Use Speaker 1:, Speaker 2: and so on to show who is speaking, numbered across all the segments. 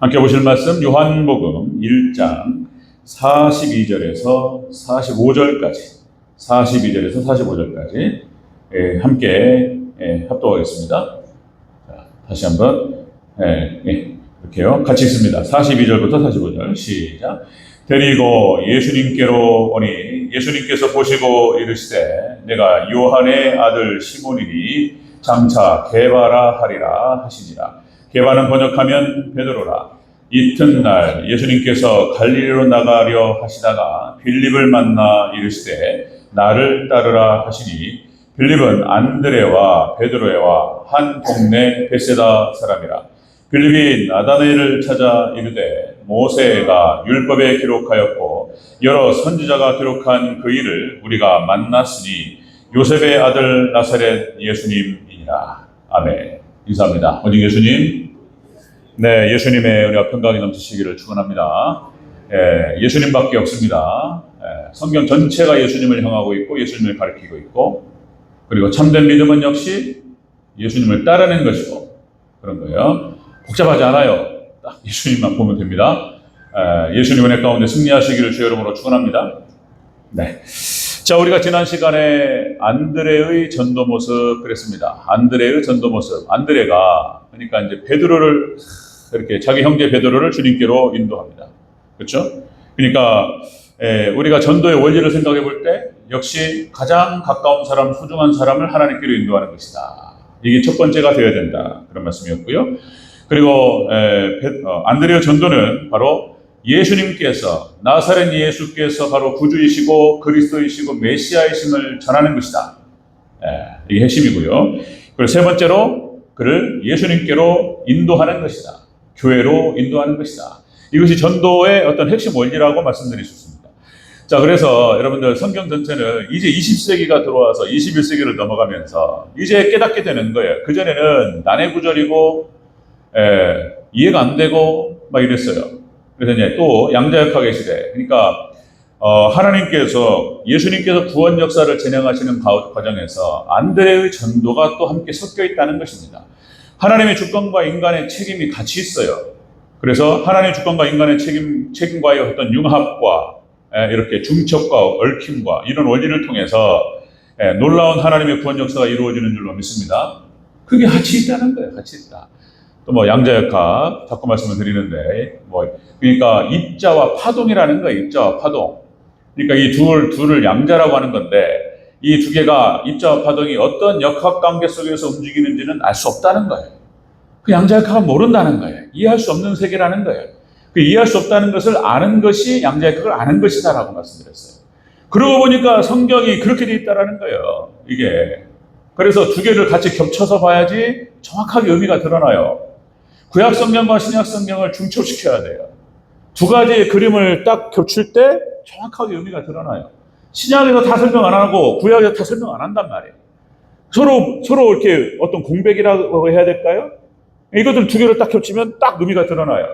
Speaker 1: 함께 보실 말씀 요한복음 1장 42절에서 45절까지 42절에서 45절까지 함께 합독하겠습니다. 자, 다시 한번 이렇게요. 같이 읽습니다. 42절부터 45절 시작. 데리고 예수님께로 오니 예수님께서 보시고 이르시되 내가 요한의 아들 시몬이니 장차 게바라 하리라 하시니라. 게바는 번역하면 베드로라. 이튿날 예수님께서 갈릴리로 나가려 하시다가 빌립을 만나 이르시되 나를 따르라 하시니 빌립은 안드레와 베드로와 한 동네 베세다 사람이라. 빌립이 나다나엘을 찾아 이르되 모세가 율법에 기록하였고 여러 선지자가 기록한 그 일을 우리가 만났으니 요셉의 아들 나사렛 예수님이니라. 아멘. 인사합니다. 오직 예수님. 네, 예수님의 은혜와 평강이 넘치시기를 축원합니다. 예수님밖에 없습니다. 성경 전체가 예수님을 향하고 있고 예수님을 가리키고 있고, 그리고 참된 믿음은 역시 예수님을 따르는 것이고 그런 거예요. 복잡하지 않아요. 딱 예수님만 보면 됩니다. 예수님 은혜 가운데 승리하시기를 주의 이름으로 축원합니다. 네. 자, 우리가 지난 시간에 안드레의 전도 모습 그랬습니다. 안드레의 전도 모습. 안드레가 그러니까 이제 베드로를 이렇게 자기 형제 베드로를 주님께로 인도합니다. 그렇죠? 그러니까 우리가 전도의 원리를 생각해 볼 때 역시 가장 가까운 사람, 소중한 사람을 하나님께로 인도하는 것이다. 이게 첫 번째가 되어야 된다. 그런 말씀이었고요. 그리고 안드레의 전도는 바로 예수님께서, 나사렛 예수께서 바로 구주이시고 그리스도이시고 메시아이심을 전하는 것이다. 이게 핵심이고요. 그리고 세 번째로 그를 예수님께로 인도하는 것이다. 교회로 인도하는 것이다. 이것이 전도의 어떤 핵심 원리라고 말씀드릴 수 있습니다. 자, 그래서 여러분들 성경 전체는 이제 20세기가 들어와서 21세기를 넘어가면서 이제 깨닫게 되는 거예요. 그전에는 난해구절이고 이해가 안 되고 막 이랬어요. 그래서 이제 또 양자역학의 시대, 그러니까 하나님께서, 예수님께서 구원 역사를 진행하시는 과정에서 안드레의 전도가 또 함께 섞여 있다는 것입니다. 하나님의 주권과 인간의 책임이 같이 있어요. 그래서 하나님의 주권과 인간의 책임과의 어떤 융합과 이렇게 중첩과 얽힘과 이런 원리를 통해서 놀라운 하나님의 구원 역사가 이루어지는 줄로 믿습니다. 그게 같이 있다는 거예요. 같이 있다. 또 양자역학 자꾸 말씀을 드리는데 그러니까 입자와 파동이라는 거예요. 입자와 파동. 그러니까 이 둘을 양자라고 하는 건데 이 두 개가 입자와 파동이 어떤 역학 관계 속에서 움직이는지는 알 수 없다는 거예요. 그 양자역학은 모른다는 거예요. 이해할 수 없는 세계라는 거예요. 그 이해할 수 없다는 것을 아는 것이 양자역학을 아는 것이다라고 말씀드렸어요. 그러고 보니까 성경이 그렇게 돼 있다라는 거예요. 이게. 그래서 두 개를 같이 겹쳐서 봐야지 정확하게 의미가 드러나요. 구약 성경과 신약 성경을 중첩시켜야 돼요. 두 가지의 그림을 딱 겹칠 때 정확하게 의미가 드러나요. 신약에서 다 설명 안 하고 구약에서 다 설명 안 한단 말이에요. 서로 이렇게 어떤 공백이라고 해야 될까요? 이것들 두 개를 딱 겹치면 딱 의미가 드러나요.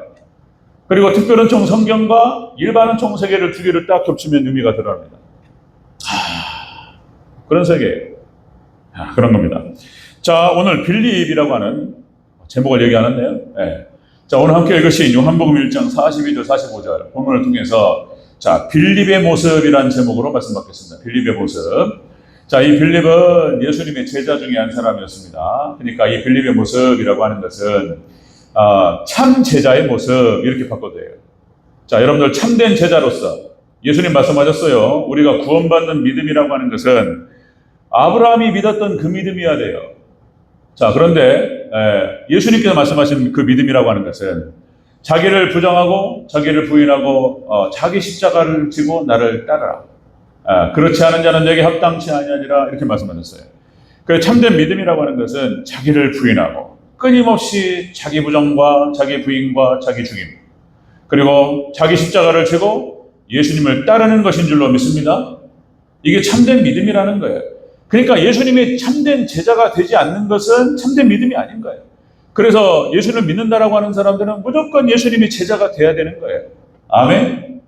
Speaker 1: 그리고 특별은총 성경과 일반은총 세계를 두 개를 딱 겹치면 의미가 드러납니다. 그런 세계. 그런 겁니다. 자, 오늘 빌립이라고 하는 제목을 얘기 안 했네요. 자, 오늘 함께 읽으신 요한복음 1장 42절, 45절 본문을 통해서 자, 빌립의 모습이라는 제목으로 말씀받겠습니다. 빌립의 모습. 자, 이 빌립은 예수님의 제자 중에 한 사람이었습니다. 그러니까 이 빌립의 모습이라고 하는 것은 참 제자의 모습 이렇게 바꿔도 돼요. 자, 여러분들 참된 제자로서 예수님 말씀하셨어요. 우리가 구원받는 믿음이라고 하는 것은 아브라함이 믿었던 그 믿음이어야 돼요. 자, 그런데 예수님께서 말씀하신 그 믿음이라고 하는 것은 자기를 부정하고 자기를 부인하고 자기 십자가를 지고 나를 따르라. 그렇지 않은 자는 내게 합당치 아니하니라 이렇게 말씀하셨어요. 그 참된 믿음이라고 하는 것은 자기를 부인하고 끊임없이 자기 부정과 자기 부인과 자기 죽임, 그리고 자기 십자가를 지고 예수님을 따르는 것인 줄로 믿습니다. 이게 참된 믿음이라는 거예요. 그러니까 예수님이 참된 제자가 되지 않는 것은 참된 믿음이 아닌 거예요. 그래서 예수를 믿는다라고 하는 사람들은 무조건 예수님이 제자가 돼야 되는 거예요. 아멘?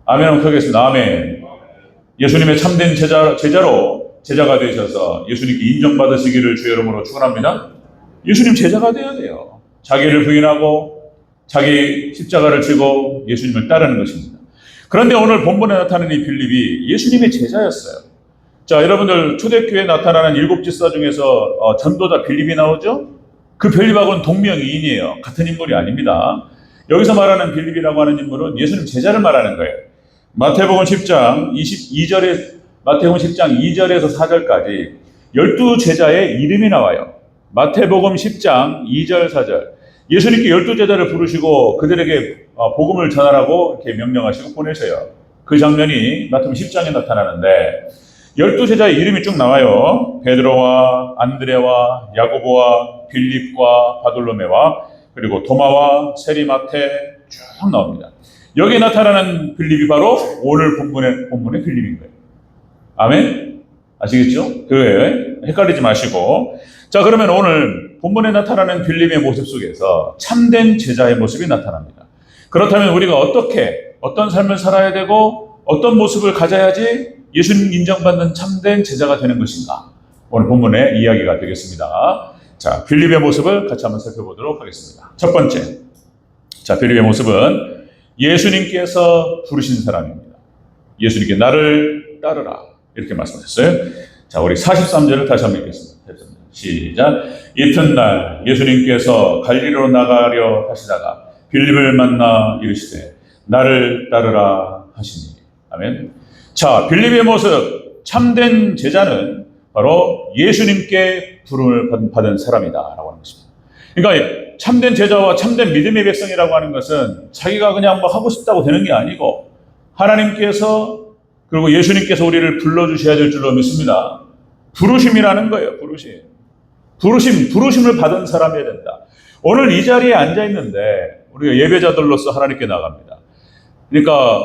Speaker 1: 아멘 하면 크겠습니다. 아멘. 예수님의 참된 제자로 제자가 되셔서 예수님께 인정받으시기를 주의 이름으로 축원합니다. 예수님 제자가 되어야 돼요. 자기를 부인하고 자기 십자가를 지고 예수님을 따르는 것입니다. 그런데 오늘 본문에 나타나는 이 빌립이 예수님의 제자였어요. 자, 여러분들 초대교회에 나타나는 일곱 집사 중에서 전도자 빌립이 나오죠? 그 빌립하고는 동명이인이에요. 같은 인물이 아닙니다. 여기서 말하는 빌립이라고 하는 인물은 예수님 제자를 말하는 거예요. 마태복음 10장 2절에서 4절까지 12제자의 이름이 나와요. 마태복음 10장 2절 4절. 예수님께 12제자를 부르시고 그들에게 복음을 전하라고 이렇게 명령하시고 보내셔요. 그 장면이 마태복음 10장에 나타나는데 12제자의 이름이 쭉 나와요. 베드로와 안드레와 야고보와 빌립과 바돌로메와 그리고 도마와 세리마테 쭉 나옵니다. 여기에 나타나는 빌립이 바로 오늘 본문의 빌립인 거예요. 아멘? 아시겠죠? 그거예요. 헷갈리지 마시고. 자, 그러면 오늘 본문에 나타나는 빌립의 모습 속에서 참된 제자의 모습이 나타납니다. 그렇다면 우리가 어떤 삶을 살아야 되고 어떤 모습을 가져야지 예수님 인정받는 참된 제자가 되는 것인가? 오늘 본문의 이야기가 되겠습니다. 자, 빌립의 모습을 같이 한번 살펴보도록 하겠습니다. 첫 번째. 자, 빌립의 모습은 예수님께서 부르신 사람입니다. 예수님께 나를 따르라. 이렇게 말씀하셨어요. 자, 우리 43절을 다시 한번 읽겠습니다. 시작. 이튿날 예수님께서 갈릴리로 나가려 하시다가 빌립을 만나 이르시되 나를 따르라 하시니. 아멘. 자, 빌립의 모습, 참된 제자는 바로 예수님께 부름을 받은 사람이다라고 하는 것입니다. 그러니까 참된 제자와 참된 믿음의 백성이라고 하는 것은 자기가 그냥 뭐 하고 싶다고 되는 게 아니고 하나님께서 그리고 예수님께서 우리를 불러주셔야 될 줄로 믿습니다. 부르심이라는 거예요. 부르심을 받은 사람이어야 된다. 오늘 이 자리에 앉아 있는데 우리가 예배자들로서 하나님께 나갑니다. 그러니까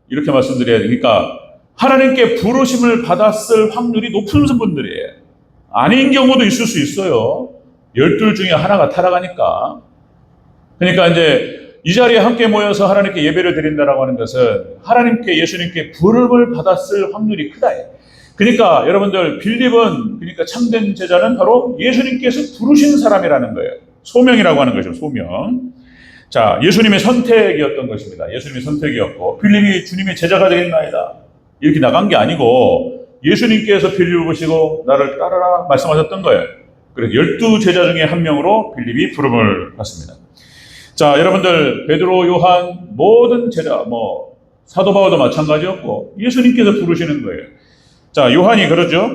Speaker 1: 이렇게 말씀드려야 되니까 하나님께 부르심을 받았을 확률이 높은 분들이에요. 아닌 경우도 있을 수 있어요. 12 중에 하나가 타락하니까. 그러니까 이제 이 자리에 함께 모여서 하나님께 예배를 드린다라고 하는 것은 하나님께 예수님께 부름을 받았을 확률이 크다. 그러니까 여러분들 빌립은 그러니까 참된 제자는 바로 예수님께서 부르신 사람이라는 거예요. 소명이라고 하는 거죠. 소명. 자, 예수님의 선택이었던 것입니다. 예수님의 선택이었고 빌립이 주님의 제자가 되겠나이다. 이렇게 나간 게 아니고 예수님께서 빌립을 보시고 나를 따르라 말씀하셨던 거예요. 그래서 12제자 중에 한 명으로 빌립이 부름을 받습니다. 자, 여러분들 베드로, 요한 모든 제자 사도 바울도 마찬가지였고 예수님께서 부르시는 거예요. 자, 요한이 그러죠.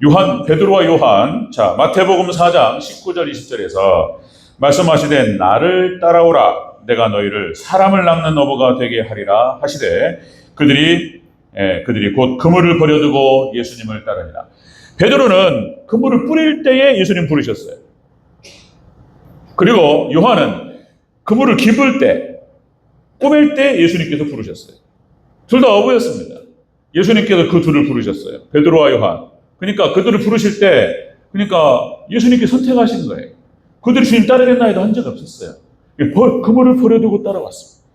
Speaker 1: 요한 베드로와 요한. 자, 마태복음 4장 19절 20절에서 말씀하시되 나를 따라오라 내가 너희를 사람을 낚는 어부가 되게 하리라 하시되 그들이 곧 그물을 버려두고 예수님을 따르니라. 베드로는 그물을 뿌릴 때에 예수님 부르셨어요. 그리고 요한은 그물을 깁을 때, 꼬맬 때 예수님께서 부르셨어요. 둘 다 어부였습니다. 예수님께서 그 둘을 부르셨어요. 베드로와 요한. 그러니까 그들을 부르실 때, 그러니까 예수님께 선택하신 거예요. 그들이 주님 따르겠나이도 한 적이 없었어요. 그물을 버려두고 따라왔습니다.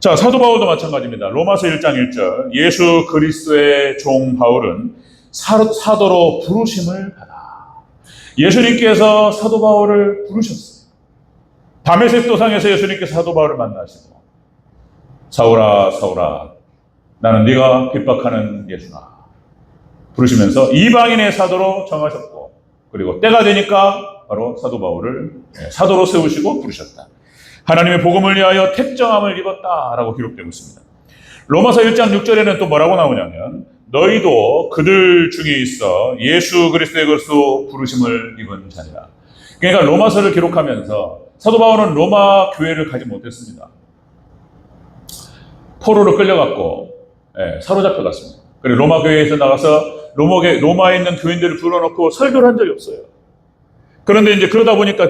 Speaker 1: 자, 사도 바울도 마찬가지입니다. 로마서 1장 1절. 예수 그리스도의 종 바울은 사도로 부르심을 받아. 예수님께서 사도 바울을 부르셨어요. 다메섹 도상에서 예수님께서 사도 바울을 만나시고 사울아 사울아 나는 네가 핍박하는 예수나 부르시면서 이방인의 사도로 정하셨고 그리고 때가 되니까 바로 사도 바울을 사도로 세우시고 부르셨다. 하나님의 복음을 위하여 택정함을 입었다라고 기록되고 있습니다. 로마서 1장 6절에는 또 뭐라고 나오냐면 너희도 그들 중에 있어 예수 그리스도의 것으로 부르심을 입은 자니라. 그러니까 로마서를 기록하면서 사도 바울은 로마 교회를 가지 못했습니다. 포로로 끌려갔고 사로잡혀 갔습니다. 그리고 로마 교회에서 나가서 로마에 있는 교인들을 불러놓고 설교를 한 적이 없어요. 그런데 이제 그러다 보니까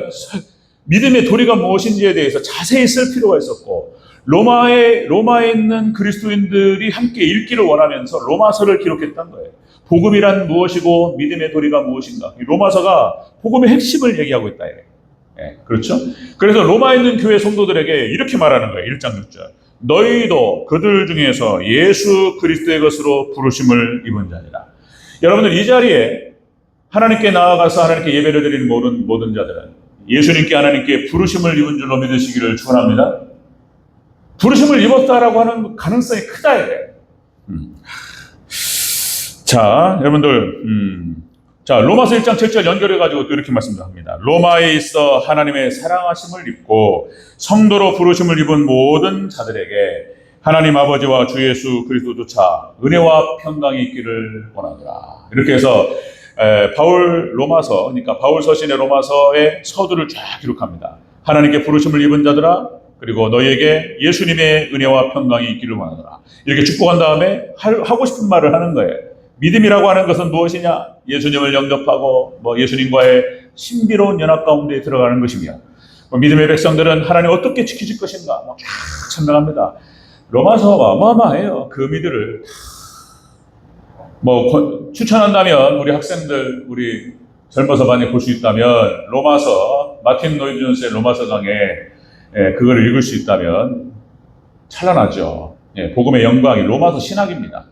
Speaker 1: 믿음의 도리가 무엇인지에 대해서 자세히 쓸 필요가 있었고 로마에 있는 그리스도인들이 함께 읽기를 원하면서 로마서를 기록했던 거예요. 복음이란 무엇이고 믿음의 도리가 무엇인가. 이 로마서가 복음의 핵심을 얘기하고 있다. 그렇죠? 그래서 로마에 있는 교회 성도들에게 이렇게 말하는 거예요. 1장 6절. 너희도 그들 중에서 예수 그리스도의 것으로 부르심을 입은 자니라. 여러분들 이 자리에 하나님께 나아가서 하나님께 예배를 드리는 모든 자들은 예수님께 하나님께 부르심을 입은 줄로 믿으시기를 축원합니다. 부르심을 입었다라고 하는 가능성이 크다 이래. 자, 여러분들, 자, 로마서 1장 7절 연결해가지고 또 이렇게 말씀합니다. 로마에 있어 하나님의 사랑하심을 입고 성도로 부르심을 입은 모든 자들에게 하나님 아버지와 주 예수 그리스도조차 은혜와 평강이 있기를 원하노라. 이렇게 해서 바울 로마서, 그러니까 바울 서신의 로마서의 서두를 쫙 기록합니다. 하나님께 부르심을 입은 자들아, 그리고 너희에게 예수님의 은혜와 평강이 있기를 원하노라. 이렇게 축복한 다음에 하고 싶은 말을 하는 거예요. 믿음이라고 하는 것은 무엇이냐? 예수님을 영접하고 예수님과의 신비로운 연합 가운데 들어가는 것이며, 믿음의 백성들은 하나님 어떻게 지키실 것인가 쫙 설명합니다. 로마서가 어마어마해요. 그 의미들을 추천한다면 우리 학생들, 우리 젊어서 많이 볼 수 있다면 로마서, 마틴 로이드 존스의 로마서 강에 그거를 읽을 수 있다면 찬란하죠. 복음의 영광이 로마서 신학입니다.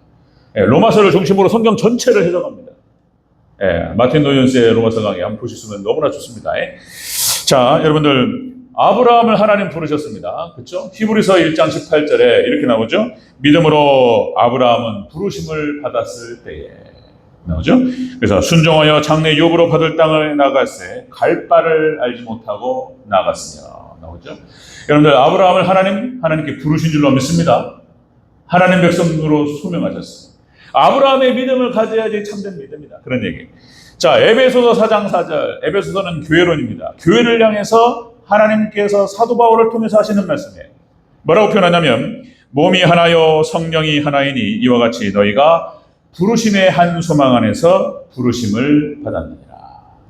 Speaker 1: 로마서를 중심으로 성경 전체를 해석합니다. 마틴 노이언스의 로마서 강의 한번 보셨으면 너무나 좋습니다. 자, 여러분들, 아브라함을 하나님 부르셨습니다. 그렇죠? 히브리서 1장 18절에 이렇게 나오죠. 믿음으로 아브라함은 부르심을 받았을 때에 나오죠. 그래서 순종하여 장래 욥으로 받을 땅을 나갔을 갈 바를 알지 못하고 나갔으며 나오죠. 여러분들, 아브라함을 하나님께 부르신 줄로 믿습니다. 하나님 백성으로 소명하셨어요. 아브라함의 믿음을 가져야지 참된 믿음이다. 그런 얘기. 자, 에베소서 4장 4절. 에베소서는 교회론입니다. 교회를 향해서 하나님께서 사도 바울을 통해서 하시는 말씀이에요. 뭐라고 표현하냐면, 몸이 하나요 성령이 하나이니 이와 같이 너희가 부르심의 한 소망 안에서 부르심을 받았느니라.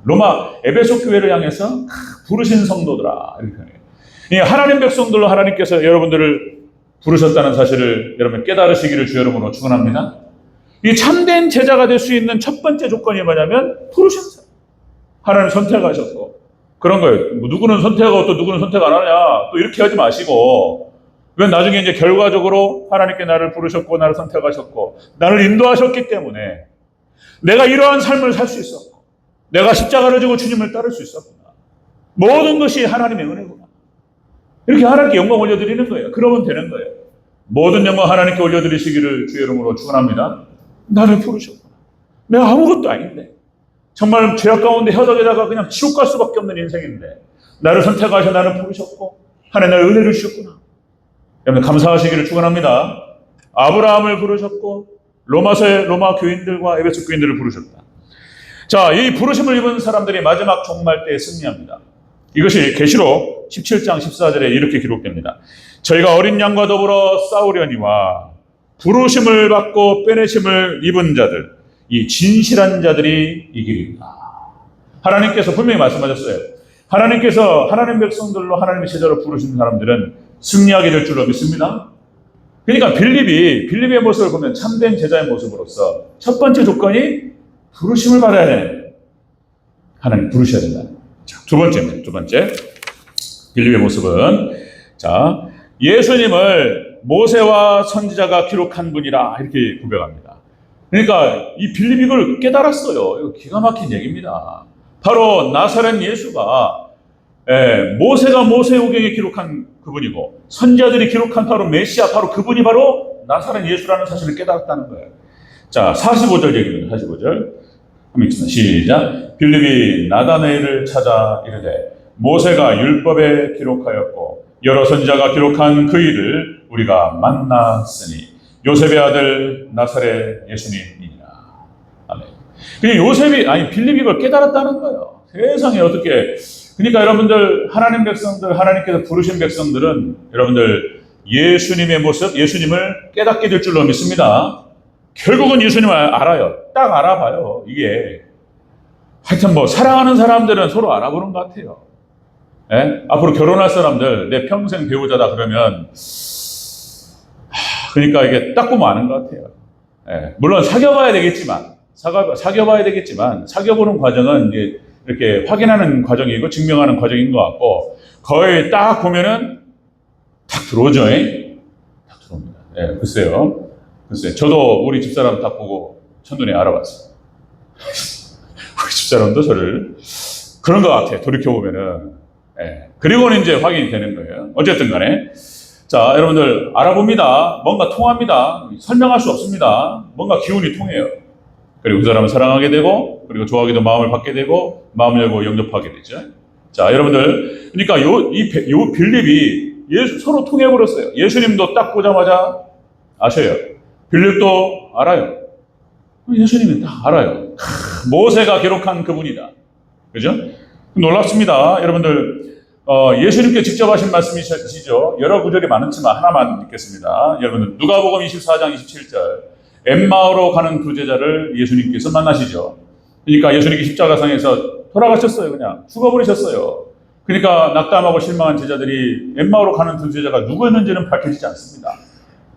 Speaker 1: 로마 에베소 교회를 향해서 부르신 성도들아, 이렇게 표현해요. 하나님 백성들로 하나님께서 여러분들을 부르셨다는 사실을 여러분 깨달으시기를 주 이름으로 축원합니다. 이 참된 제자가 될 수 있는 첫 번째 조건이 뭐냐면 부르신 사람. 하나님 선택하셨고 그런 거예요. 누구는 선택하고 또 누구는 선택 안 하냐, 또 이렇게 하지 마시고, 왜 나중에 이제 결과적으로 하나님께 나를 부르셨고 나를 선택하셨고 나를 인도하셨기 때문에 내가 이러한 삶을 살 수 있었고 내가 십자가를 지고 주님을 따를 수 있었구나. 모든 것이 하나님의 은혜구나. 이렇게 하나님께 영광 올려드리는 거예요. 그러면 되는 거예요. 모든 영광 하나님께 올려드리시기를 주의 이름으로 축원합니다. 나를 부르셨구나. 내가 아무것도 아닌데 정말 죄악 가운데 허덕에다가 그냥 지옥 갈 수밖에 없는 인생인데 나를 선택하셔 나를 부르셨고 하나님 나를 은혜를 주셨구나. 여러분 감사하시기를 축원합니다. 아브라함을 부르셨고 로마서의 로마 교인들과 에베소 교인들을 부르셨다. 자, 이 부르심을 입은 사람들이 마지막 종말 때에 승리합니다. 이것이 계시록 17장 14절에 이렇게 기록됩니다. 저희가 어린 양과 더불어 싸우려니와 부르심을 받고 빼내심을 입은 자들, 이 진실한 자들이 이기리라. 하나님께서 분명히 말씀하셨어요. 하나님께서 하나님 백성들로 하나님의 제자로 부르신 사람들은 승리하게 될 줄로 믿습니다. 그러니까 빌립의 모습을 보면 참된 제자의 모습으로서 첫 번째 조건이 부르심을 받아야 되는, 하나님 부르셔야 된다. 자, 두 번째 빌립의 모습은, 자, 예수님을 모세와 선지자가 기록한 분이라 이렇게 고백합니다. 그러니까 이 빌립이 이걸 깨달았어요. 이거 기가 막힌 얘기입니다. 바로 나사렛 예수가 모세가 모세오경에 기록한 그분이고 선지자들이 기록한 바로 메시아, 바로 그분이 바로 나사렛 예수라는 사실을 깨달았다는 거예요. 자, 45절 얘기입니다. 45절 한번 읽습니다. 시작. 빌립이 나다나엘을 찾아 이르되 모세가 율법에 기록하였고 여러 선지자가 기록한 그 일을 우리가 만났으니 요셉의 아들 나사렛 예수님이니라. 아멘. 빌립이 이걸 깨달았다는 거예요. 세상에 어떻게. 그러니까 여러분들, 하나님 백성들, 하나님께서 부르신 백성들은 여러분들 예수님의 모습, 예수님을 깨닫게 될 줄로 믿습니다. 결국은 예수님을 알아요. 딱 알아봐요. 이게 하여튼 사랑하는 사람들은 서로 알아보는 것 같아요. 앞으로 결혼할 사람들, 내 평생 배우자다 그러면 그러니까 이게 딱 보면 아는 것 같아요. 물론 사귀어봐야 되겠지만 사귀어보는 과정은 이제 이렇게 확인하는 과정이고 증명하는 과정인 것 같고, 거의 딱 보면은 딱 들어오죠. 딱 들어옵니다. 글쎄요. 저도 우리 집사람 딱 보고 첫눈에 알아봤어요. 우리 집사람도 저를 그런 것 같아요. 돌이켜보면은. 예. 그리고는 이제 확인이 되는 거예요. 어쨌든 간에. 자, 여러분들 알아봅니다. 뭔가 통합니다. 설명할 수 없습니다. 뭔가 기운이 통해요. 그리고 그 사람을 사랑하게 되고, 그리고 좋아하기도 마음을 받게 되고, 마음을 열고 영접하게 되죠. 자, 여러분들. 그러니까 요 빌립이 서로 통해버렸어요. 예수님도 딱 보자마자 아셔요. 빌립도 알아요. 예수님은 다 알아요. 모세가 기록한 그분이다. 그죠? 놀랍습니다. 여러분들, 예수님께 직접 하신 말씀이시죠. 여러 구절이 많지만 하나만 읽겠습니다. 여러분들, 누가복음 24장 27절. 엠마오로 가는 두 제자를 예수님께서 만나시죠. 그러니까 예수님이 십자가상에서 돌아가셨어요. 그냥 죽어버리셨어요. 그러니까 낙담하고 실망한 제자들이 엠마오로 가는 두 제자가 누구였는지는 밝혀지지 않습니다.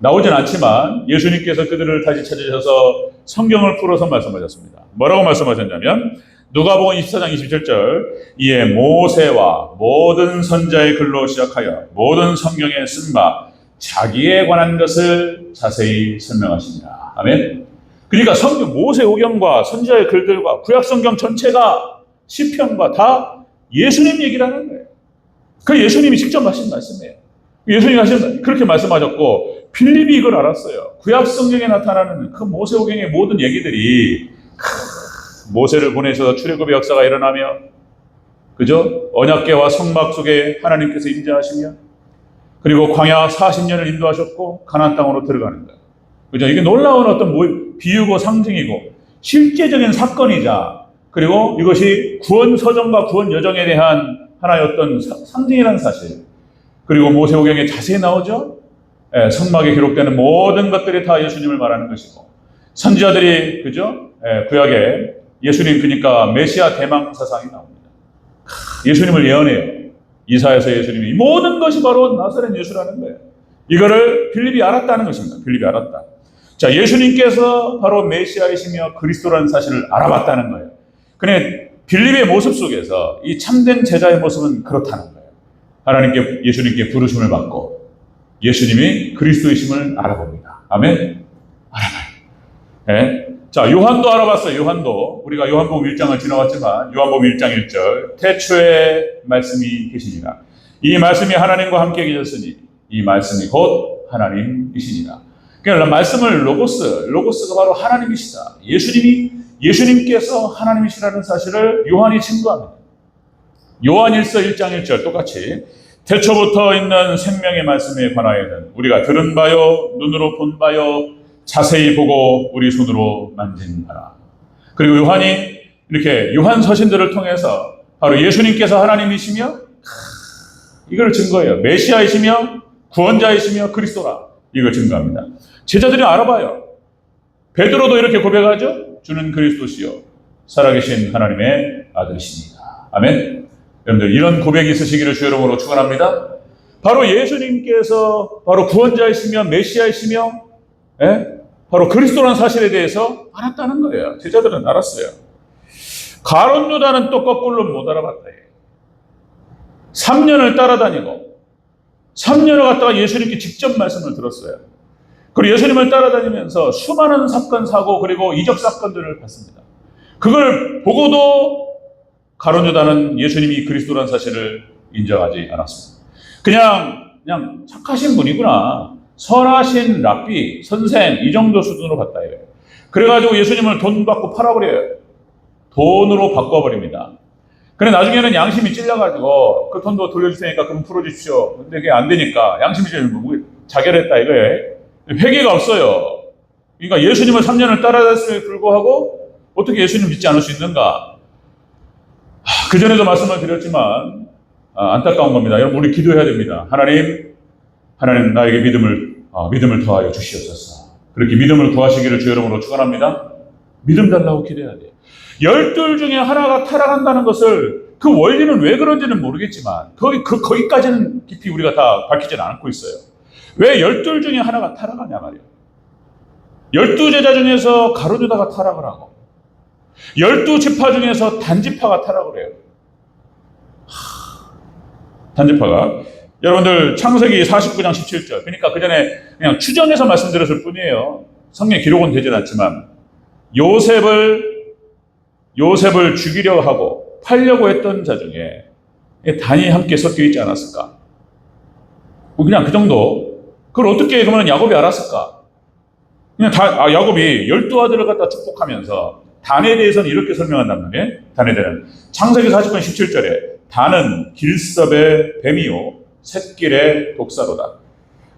Speaker 1: 나오진 않지만 예수님께서 그들을 다시 찾으셔서 성경을 풀어서 말씀하셨습니다. 뭐라고 말씀하셨냐면 누가복음 24장 27절 이에 모세와 모든 선지자의 글로 시작하여 모든 성경에 쓴 바 자기에 관한 것을 자세히 설명하십니다. 아멘. 그러니까 모세오경과 선지자의 글들과 구약성경 전체가 시편과 다 예수님 얘기라는 거예요. 그 예수님이 직접 하신 말씀이에요. 예수님이 그렇게 말씀하셨고 빌립이 이걸 알았어요. 구약성경에 나타나는 그 모세오경의 모든 얘기들이 모세를 보내셔서 출애굽의 역사가 일어나며 그죠? 언약궤와 성막 속에 하나님께서 임재하시며 그리고 광야 40년을 인도하셨고 가나안 땅으로 들어가는 거예요. 그죠? 이게 놀라운 어떤 비유고 상징이고 실제적인 사건이자 그리고 이것이 구원 서정과 구원 여정에 대한 하나의 어떤 상징이라는 사실. 그리고 모세오경에 자세히 나오죠. 성막에 기록되는 모든 것들이 다 예수님을 말하는 것이고 선지자들이 그죠? 구약에 예수님 그러니까 메시아 대망 사상이 나옵니다. 예수님을 예언해요. 이사야서 예수님이 이 모든 것이 바로 나사렛 예수라는 거예요. 이거를 빌립이 알았다는 것입니다. 빌립이 알았다. 자, 예수님께서 바로 메시아이시며 그리스도라는 사실을 알아봤다는 거예요. 근데 빌립의 모습 속에서 이 참된 제자의 모습은 그렇다는 거예요. 하나님께 예수님께 부르심을 받고 예수님이 그리스도이심을 알아봅니다. 아멘. 알아봐요. 네. 자, 요한도 알아봤어요. 요한도. 우리가 요한복음 1장을 지나왔지만 요한복음 1장 1절 태초에 말씀이 계시니라. 이 말씀이 하나님과 함께 계셨으니 이 말씀이 곧 하나님이시니라. 그러니까 말씀을 로고스가 바로 하나님이시다. 예수님께서 하나님이시라는 사실을 요한이 증거합니다. 요한 1서 1장 1절 똑같이 태초부터 있는 생명의 말씀에 관하여는 우리가 들은 바요 눈으로 본 바요 자세히 보고 우리 손으로 만진 바라. 그리고 요한이 이렇게 요한 서신들을 통해서 바로 예수님께서 하나님이시며 이걸 증거해요. 메시아이시며 구원자이시며 그리스도라. 이걸 증거합니다. 제자들이 알아봐요. 베드로도 이렇게 고백하죠. 주는 그리스도시요 살아계신 하나님의 아들이십니다. 아멘. 여러분들 이런 고백이 있으시기를 주의 이름으로 축원합니다. 바로 예수님께서 바로 구원자이시며 메시아이시며 바로 그리스도라는 사실에 대해서 알았다는 거예요. 제자들은 알았어요. 가룟 유다는 또 거꾸로 못 알아봤다. 3년을 따라다니고 3년을 갔다가 예수님께 직접 말씀을 들었어요. 그리고 예수님을 따라다니면서 수많은 사건, 사고 그리고 이적 사건들을 봤습니다. 그걸 보고도 가룟 유다는 예수님이 그리스도라는 사실을 인정하지 않았습니다. 그냥 착하신 분이구나. 선하신 랍비, 선생 이 정도 수준으로 봤다 이거예요. 그래가지고 예수님을 돈 받고 팔아버려요. 돈으로 바꿔버립니다. 그래 나중에는 양심이 찔려가지고 그 돈도 돌려줄 테니까 그럼 풀어주십시오. 근데 그게 안 되니까 양심이 자결했다 이거예요. 회개가 없어요. 그러니까 예수님을 3년을 따라다녔음에 불구하고 어떻게 예수님 믿지 않을 수 있는가? 그전에도 말씀을 드렸지만 안타까운 겁니다. 여러분 우리 기도해야 됩니다. 하나님 나에게 믿음을 더하여 주시옵소서. 그렇게 믿음을 구하시기를 주의 이름으로 축원합니다. 믿음 달라고 기도해야 돼요. 12 중에 하나가 타락한다는 것을 그 원리는 왜 그런지는 모르겠지만 거기까지는 깊이 우리가 다 밝히지는 않고 있어요. 왜 12 중에 하나가 타락하냐 말이에요. 12제자 중에서 가룟 유다가 타락을 하고 12지파 중에서 단지파가 타락을 해요. 단지파가 여러분들 창세기 49장 17절 그러니까 그 전에 그냥 추정해서 말씀드렸을 뿐이에요. 성경에 기록은 되진 않지만 요셉을 죽이려 하고 팔려고 했던 자 중에 단이 함께 섞여 있지 않았을까? 그냥 그 정도. 그걸 어떻게 그러면 야곱이 알았을까? 그냥 야곱이 12아들을 갖다 축복하면서 단에 대해서는 이렇게 설명한단 말이에요. 단에 대한 창세기 40편 17절에 단은 길섭의 뱀이요 샛길의 독사로다.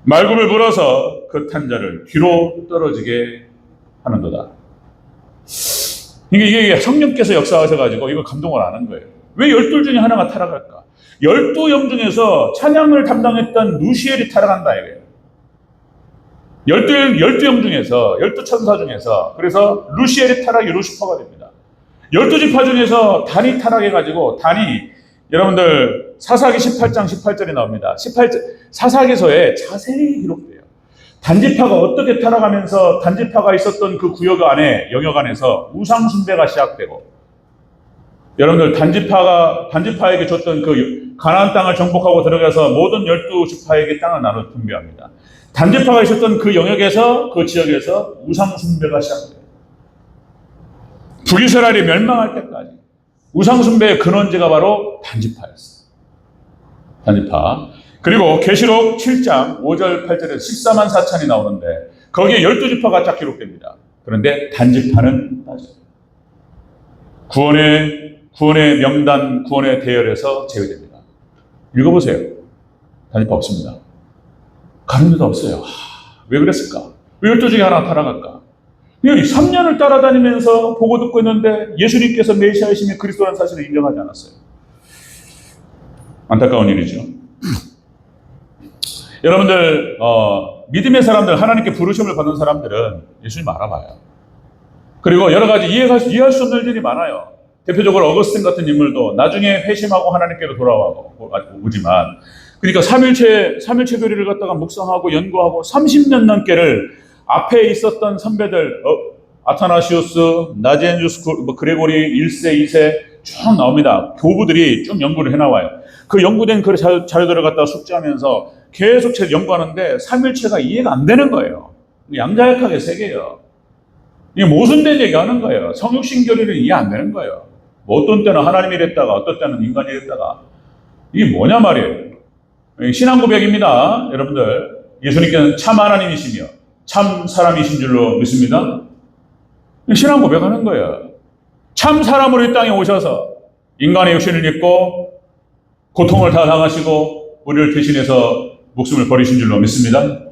Speaker 1: 말굽을 불어서 그 탄자를 뒤로 떨어지게 하는도다. 이게 성령께서 역사하셔가지고 이거 감동을 안 한 거예요. 왜 12 중에 하나가 타락할까? 12영 중에서 찬양을 담당했던 루시엘이 타락한다 이거예요. 12영 중에서 12천사 중에서 그래서 루시엘이 타락이 루시퍼가 됩니다. 12지파 중에서 단이 타락해가지고 단이 여러분들 사사기 18장 18절에 나옵니다. 사사기서에 자세히 기록돼요. 단지파가 어떻게 타락하면서 단지파가 있었던 그 구역 안에 영역 안에서 우상 숭배가 시작되고 여러분들 단지파에게 줬던 그 가나안 땅을 정복하고 들어가서 모든 12지파에게 땅을 나눠 분배합니다. 단지파가 있었던 그 영역에서 그 지역에서 우상 숭배가 시작돼요. 북이스라엘이 멸망할 때까지 우상 숭배의 근원지가 바로 단지파였어요. 단지파. 그리고 계시록 7장 5절 8절에 14만 4천이 나오는데 거기에 12지파가 쫙 기록됩니다. 그런데 단지파는 빠져요. 구원의 명단, 구원의 대열에서 제외됩니다. 읽어보세요. 단지파 없습니다. 가는 데도 없어요. 왜 그랬을까? 왜 12중에 하나 타락할까? 3년을 따라다니면서 보고 듣고 있는데 예수님께서 메시아이심이 그리스도라는 사실을 인정하지 않았어요. 안타까운 일이죠. 여러분들 믿음의 사람들, 하나님께 부르심을 받는 사람들은 예수님 알아봐요. 그리고 여러 가지 이해할 수 없는 일들이 많아요. 대표적으로 어거스틴 같은 인물도 나중에 회심하고 하나님께로 돌아오지만 그러니까 삼일체 교리를 갖다가 묵상하고 연구하고 30년 넘게를 앞에 있었던 선배들 아타나시우스, 나지엔주스, 그레고리 1세, 2세 쭉 나옵니다. 교부들이 쭉 연구를 해나와요. 그 연구된 그 자료들을 갖다가 숙지하면서 계속 연구하는데 삼일체가 이해가 안 되는 거예요. 양자역학의 세계예요. 이게 모순된 얘기하는 거예요. 성육신 교리는 이해 안 되는 거예요. 뭐 어떤 때는 하나님이 됐다가 어떤 때는 인간이 됐다가 이게 뭐냐 말이에요. 신앙 고백입니다. 여러분들 예수님께서는 참 하나님이시며 참 사람이신 줄로 믿습니다. 신앙 고백하는 거예요. 참 사람으로 이 땅에 오셔서 인간의 육신을 입고 고통을 다 당하시고 우리를 대신해서 목숨을 버리신 줄로 믿습니다.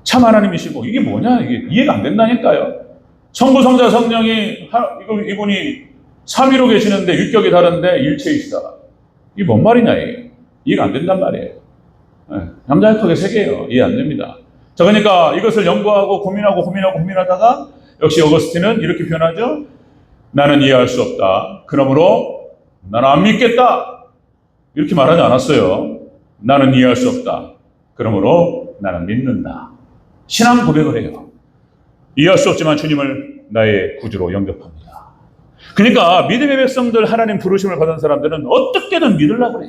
Speaker 1: 참 하나님이시고 이게 뭐냐 이게 이해가 안 된다니까요. 성부 성자 성령이 이분이 3위로 계시는데 율격이 다른데 일체이시다. 이게 뭔 말이냐 이게 이해가 안 된단 말이에요. 양자역학의 세계예요. 이해 안 됩니다. 자 그러니까 이것을 연구하고 고민하다가 역시 어거스틴은 이렇게 표현하죠. 나는 이해할 수 없다. 그러므로 나는 안 믿겠다. 이렇게 말하지 않았어요. 나는 이해할 수 없다. 그러므로 나는 믿는다. 신앙 고백을 해요. 이해할 수 없지만 주님을 나의 구주로 영접합니다. 그러니까 믿음의 백성들 하나님 부르심을 받은 사람들은 어떻게든 믿으려고 그래.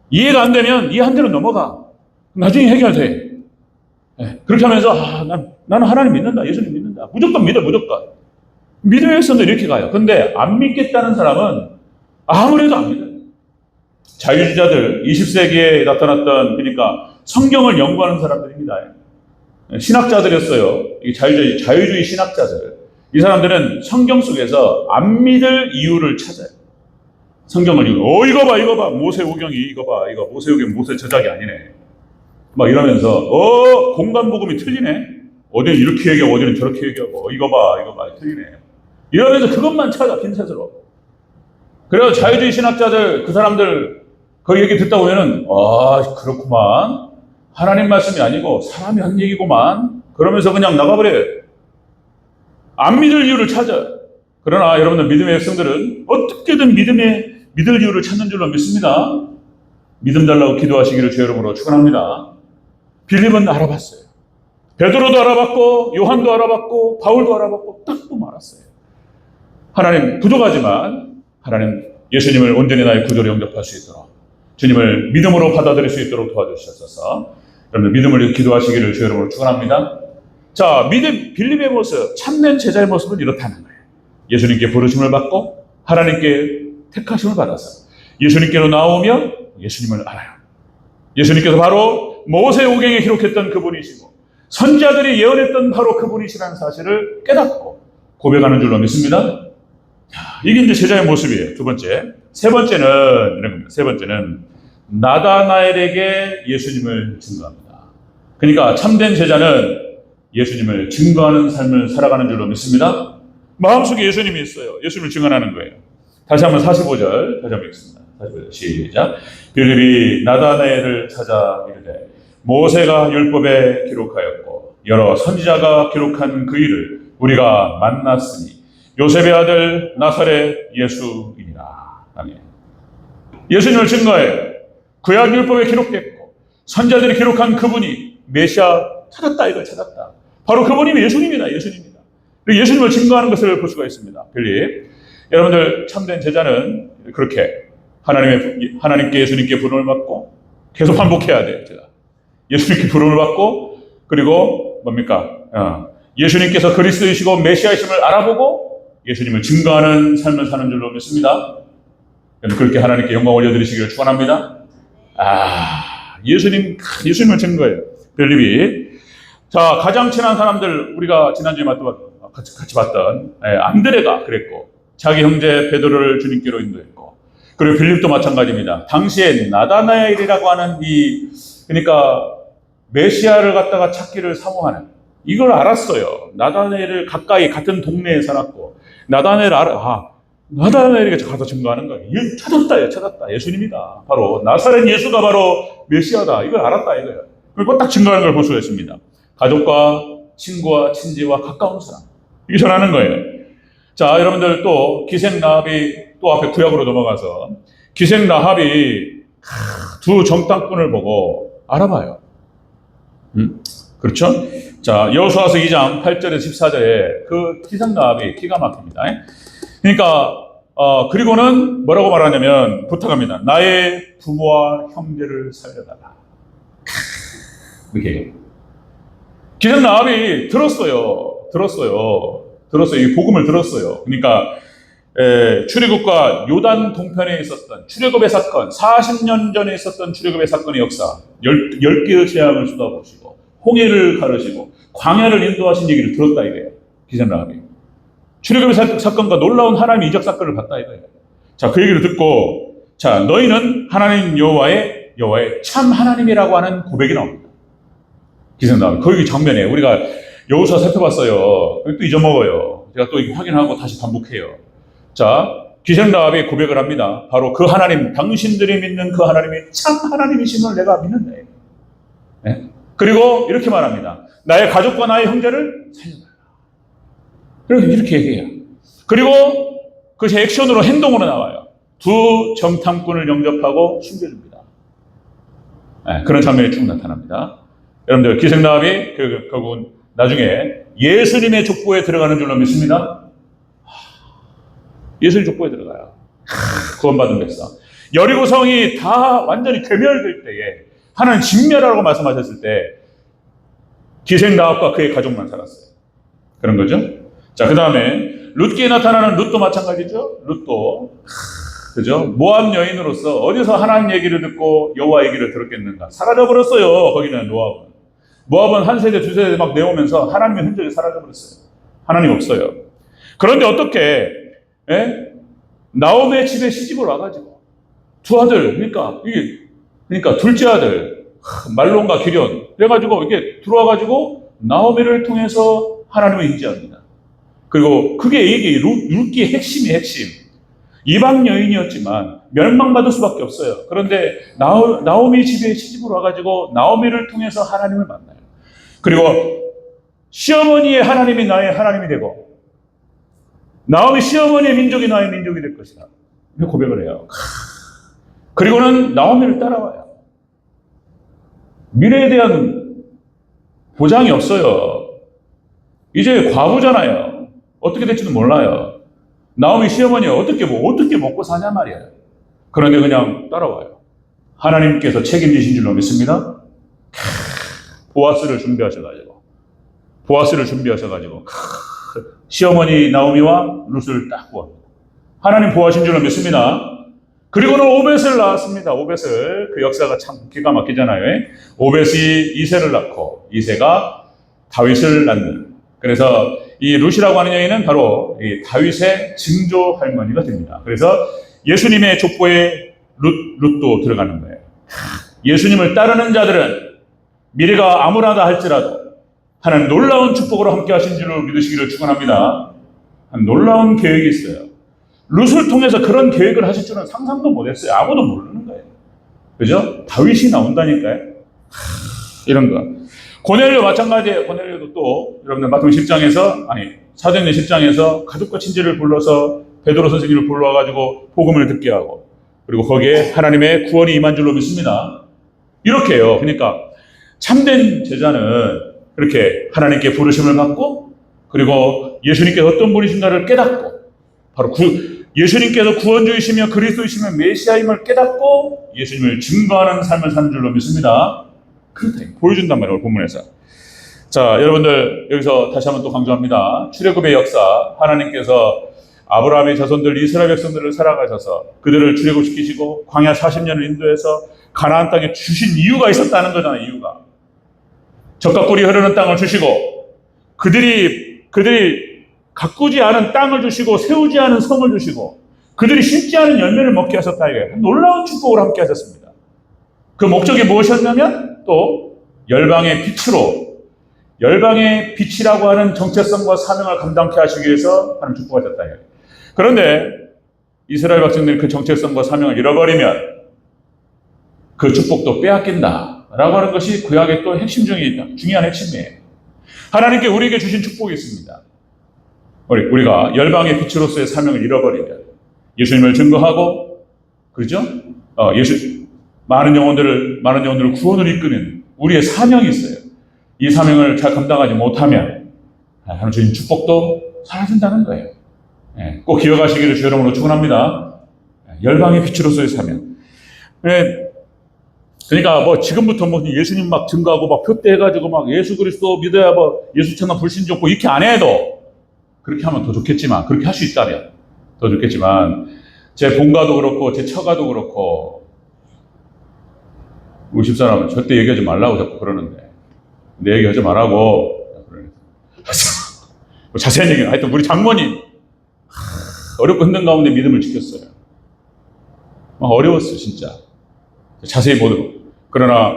Speaker 1: 이해가 안 되면 이해 한 대로 넘어가. 나중에 해결돼. 그렇게 하면서 나는 하나님 믿는다. 예수님 믿는다. 무조건 믿어 무조건. 믿음의 백성들 이렇게 가요. 근데 안 믿겠다는 사람은 아무래도 안 믿어요. 자유주의자들 20세기에 나타났던 그러니까 성경을 연구하는 사람들입니다. 신학자들이었어요. 자유주의 신학자들. 이 사람들은 성경 속에서 안 믿을 이유를 찾아요. 성경을 이거 봐 모세오경이 이거 모세오경 모세 저작이 아니네. 막 이러면서 공간 복음이 틀리네. 어디는 이렇게 얘기하고 어디는 저렇게 얘기하고 이거 봐 틀리네. 이러면서 그것만 찾아 핀셋으로. 그래서 자유주의 신학자들 그 사람들 그 얘기 듣다 보면은 그렇구만. 하나님 말씀이 아니고 사람이 한 얘기구만. 그러면서 그냥 나가버려요. 안 믿을 이유를 찾아. 그러나 여러분들 믿음의 백성들은 어떻게든 믿을 이유를 찾는 줄로 믿습니다. 믿음 달라고 기도하시기를 주의 이름으로 축원합니다. 빌립은 알아봤어요. 베드로도 알아봤고 요한도 알아봤고 바울도 알아봤고 딱 보면 알았어요. 하나님 부족하지만 하나님 예수님을 온전히 나의 구주로 영접할 수 있도록 주님을 믿음으로 받아들일 수 있도록 도와주셔서 여러분 믿음을 기도하시기를 주의 이름으로 축원합니다. 자, 빌립의 모습, 참된 제자의 모습은 이렇다는 거예요. 예수님께 부르심을 받고 하나님께 택하심을 받아서 예수님께로 나오면 예수님을 알아요. 예수님께서 바로 모세오경에 기록했던 그분이시고 선지자들이 예언했던 바로 그분이시라는 사실을 깨닫고 고백하는 줄로 믿습니다. 이게 이제 제자의 모습이에요. 두 번째. 세 번째는 이런 겁니다. 세 번째는 나다나엘에게 예수님을 증거합니다. 그러니까 참된 제자는 예수님을 증거하는 삶을 살아가는 줄로 믿습니다. 마음속에 예수님이 있어요. 예수님을 증언하는 거예요. 다시 한번 45절 다시 한번 읽습니다. 45절 시작. 빌립이 나다나엘을 찾아 이르되 모세가 율법에 기록하였고 여러 선지자가 기록한 그 일을 우리가 만났으니 요셉의 아들 나사렛 예수이니라. 아멘. 예수님을 증거해요. 구약 율법에 기록됐고 선지자들이 기록한 그분이 메시아 찾았다, 이걸 찾았다. 바로 그분이 예수님이다, 예수님이다. 예수님을 증거하는 것을 볼 수가 있습니다. 빌립. 여러분들 참된 제자는 그렇게 하나님께 예수님께 부름을 받고 계속 반복해야 돼요. 제가 예수님께 부름을 받고 그리고 뭡니까? 예수님께서 그리스도이시고 메시아이심을 알아보고 예수님을 증거하는 삶을 사는 줄로 믿습니다. 그렇게 하나님께 영광 올려드리시기를 축원합니다. 예수님을 증거해요. 빌립이. 자, 가장 친한 사람들, 우리가 지난주에 같이 봤던 안드레가 그랬고, 자기 형제 베드로를 주님께로 인도했고, 그리고 빌립도 마찬가지입니다. 당시에 나다나엘이라고 하는 그러니까 메시아를 갖다가 찾기를 사모하는, 이걸 알았어요. 나다나엘을 가까이 같은 동네에 살았고, 나다나엘에게 가서 증거하는 거예요. 찾았다. 예수님이다. 바로 나사렛 예수가 바로 메시아다. 이걸 알았다 이거예요. 그리고 딱 증거하는 걸 볼 수가 있습니다. 가족과 친구와 친지와 가까운 사람. 이게 전하는 거예요. 자, 여러분들 또 기생라합이 또 앞에 구약으로 넘어가서 기생라합이 두 정탐꾼을 보고 알아봐요. 그렇죠? 자, 여호수아서 2장 8절에서 14절에 그 기생라합이 기가 막힙니다. 그러니까 그리고는 뭐라고 말하냐면 부탁합니다. 나의 부모와 형제를 살려달라. 이렇게 기생라합이 들었어요. 이 복음을 들었어요. 그러니까 출애굽과 요단 동편에 있었던 출애굽의 사건, 40년 전에 있었던 출애굽의 사건의 역사, 10개의 재앙을 쏟아보시고 홍해를 가르시고 광야를 인도하신 얘기를 들었다 이거예요. 기생라합이. 출애굽의 사건과 놀라운 하나님의 이적 사건을 봤다 이거예요. 자, 그 얘기를 듣고, 자, 너희는 하나님 여호와의 참 하나님이라고 하는 고백이 나옵니다. 기생라합. 거기 장면에 우리가 여호수아 살펴봤어요. 또 잊어먹어요. 제가 또 확인하고 다시 반복해요. 자, 기생라합이 고백을 합니다. 바로 그 하나님, 당신들이 믿는 그 하나님이 참 하나님이심을 내가 믿는다. 네? 그리고 이렇게 말합니다. 나의 가족과 나의 형제를 살려달라. 이렇게 얘기해요. 그리고 그것이 액션으로 행동으로 나와요. 두 정탐꾼을 영접하고 숨겨줍니다. 네, 그런 장면이 쭉 나타납니다. 여러분들 기생라합이 결국은 나중에 예수님의 족보에 들어가는 줄로 믿습니다. 예수님 족보에 들어가요. 구원받은 백성. 여리고성이 다 완전히 괴멸될 때에 하나님 진멸하라고 말씀하셨을 때 기생라합과 그의 가족만 살았어요. 그런 거죠. 자, 그 다음에 룻기에 나타나는 룻도 마찬가지죠. 룻도 그죠? 모압 여인으로서 어디서 하나님 얘기를 듣고 여호와 얘기를 들었겠는가? 사라져버렸어요. 거기는 모압은 한 세대 두 세대 막 내오면서 하나님의 흔적이 사라져버렸어요. 하나님 없어요. 그런데 어떻게 나오미의 집에 시집을 와가지고 두 아들, 그러니까 둘째 아들 말론과 기련 그래가지고 이게 들어와가지고 나오미를 통해서 하나님을 인지합니다. 그리고 그게 이게 룻기의 핵심. 이방 여인이었지만 멸망받을 수밖에 없어요. 그런데 나오미 집에 시집을 와가지고 나오미를 통해서 하나님을 만나요. 그리고 시어머니의 하나님이 나의 하나님이 되고 나오미 시어머니의 민족이 나의 민족이 될 것이다. 이렇게 고백을 해요. 그리고는 나오미를 따라와요. 미래에 대한 보장이 없어요. 이제 과부잖아요. 어떻게 될지도 몰라요. 나오미 시어머니가 어떻게 먹고 사냐 말이에요. 그런데 그냥 따라와요. 하나님께서 책임지신 줄로 믿습니다. 보아스를 준비하셔가지고 시어머니 나오미와 룻을 딱 구합니다. 하나님 보호하신 줄로 믿습니다. 그리고는 오벳을 낳았습니다. 오벳을, 그 역사가 참 기가 막히잖아요. 오벳이 이새를 낳고 이새가 다윗을 낳는, 그래서 이 룻이라고 하는 여인은 바로 이 다윗의 증조 할머니가 됩니다. 그래서 예수님의 족보에 룻도 들어가는 거예요. 예수님을 따르는 자들은 미래가 암울하다 할지라도 하나님 놀라운 축복으로 함께 하신 줄로 믿으시기를 축원합니다. 한 놀라운 계획이 있어요. 룻을 통해서 그런 계획을 하실 줄은 상상도 못했어요. 아무도 모르는 거예요. 그죠? 다윗이 나온다니까요. 이런 거. 고넬료 마찬가지예요. 고넬료도 또 여러분들 마태복음 10장에서, 아니 사도행전 10장에서 가족과 친지를 불러서 베드로 선생님을 불러와가지고 복음을 듣게 하고, 그리고 거기에 하나님의 구원이 임한 줄로 믿습니다. 이렇게 해요. 그러니까 참된 제자는 그렇게 하나님께 부르심을 받고, 그리고 예수님께서 어떤 분이신가를 깨닫고, 바로 예수님께서 구원주이시며 그리스도이시며 메시아임을 깨닫고 예수님을 증거하는 삶을 사는 줄로 믿습니다. 그렇다, 보여준단 말이에요, 본문에서. 자, 여러분들 여기서 다시 한번 또 강조합니다. 출애굽의 역사, 하나님께서 아브라함의 자손들 이스라엘 백성들을 살아가셔서 그들을 출애굽시키시고 광야 40년을 인도해서 가나안 땅에 주신 이유가 있었다는 거잖아요. 이유가 젖과 꿀이 흐르는 땅을 주시고, 그들이 가꾸지 않은 땅을 주시고 세우지 않은 성을 주시고 그들이 심지 않은 열매를 먹게 하셨다. 이게 놀라운 축복을 함께 하셨습니다. 그 목적이 무엇이었냐면 또 열방의 빛으로, 열방의 빛이라고 하는 정체성과 사명을 감당케 하시기 위해서 하는 축복하셨다. 그런데 이스라엘 백성들이 그 정체성과 사명을 잃어버리면 그 축복도 빼앗긴다 라고 하는 것이 구약의 또 핵심 중에 있다. 중요한 핵심이에요. 하나님께 우리에게 주신 축복이 있습니다. 우리가 열방의 빛으로서의 사명을 잃어버리면 예수님을 증거하고, 그렇죠? 많은 영혼들을 구원으로 이끄는 우리의 사명이 있어요. 이 사명을 잘 감당하지 못하면 하나님 주신 축복도 사라진다는 거예요. 꼭 기억하시기를 주의 이름으로 축원합니다. 열방의 빛으로서의 사명. 그러니까 뭐 지금부터 뭐 예수님 막 증거하고 막 표대 해가지고 막 예수 그리스도 믿어야 뭐 예수처럼 불신 좋고 이렇게 안 해도, 그렇게 하면 더 좋겠지만, 그렇게 할 수 있다면 더 좋겠지만, 제 본가도 그렇고 제 처가도 그렇고, 우리 집사람은 절대 얘기하지 말라고 자꾸 그러는데, 내 얘기하지 말라고 자세한 얘기는, 하여튼 우리 장모님 어렵고 힘든 가운데 믿음을 지켰어요. 어려웠어요 진짜. 자세히 보도록. 그러나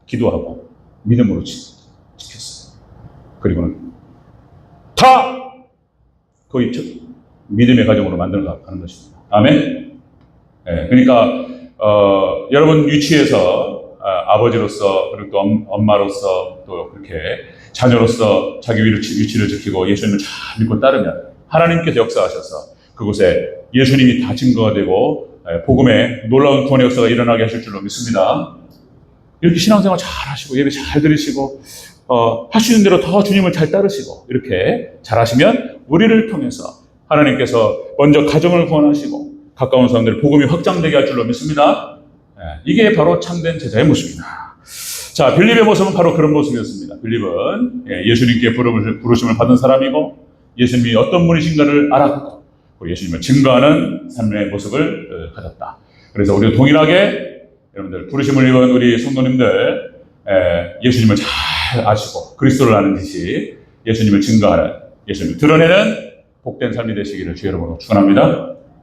Speaker 1: 기도하고 믿음으로 지켰어요. 그리고는 다 거의 믿음의 가정으로 만들어가는 것입니다. 아멘. 그러니까 여러분 위치에서 아버지로서, 그리고 또 엄마로서, 또 그렇게 자녀로서 자기 위치를 지키고 예수님을 잘 믿고 따르면 하나님께서 역사하셔서 그곳에 예수님이 다 증거가 되고 복음의 놀라운 구원의 역사가 일어나게 하실 줄로 믿습니다. 이렇게 신앙생활 잘 하시고 예배 잘 드리시고 할 수 있는 대로 더 주님을 잘 따르시고 이렇게 잘 하시면 우리를 통해서 하나님께서 먼저 가정을 구원하시고 가까운 사람들 복음이 확장되게 할 줄로 믿습니다. 이게 바로 참된 제자의 모습이다. 자, 빌립의 모습은 바로 그런 모습이었습니다. 빌립은 예수님께 부르심을 받은 사람이고 예수님이 어떤 분이신가를 알았고 예수님을 증거하는 삶의 모습을 가졌다. 그래서 우리도 동일하게 여러분들 부르심을 입은 우리 성도님들 예수님을 잘 아시고 그리스도를 아는 듯이 예수님을 증거하는, 예수님을 드러내는 복된 삶이 되시기를 주의 이름으로 축원합니다.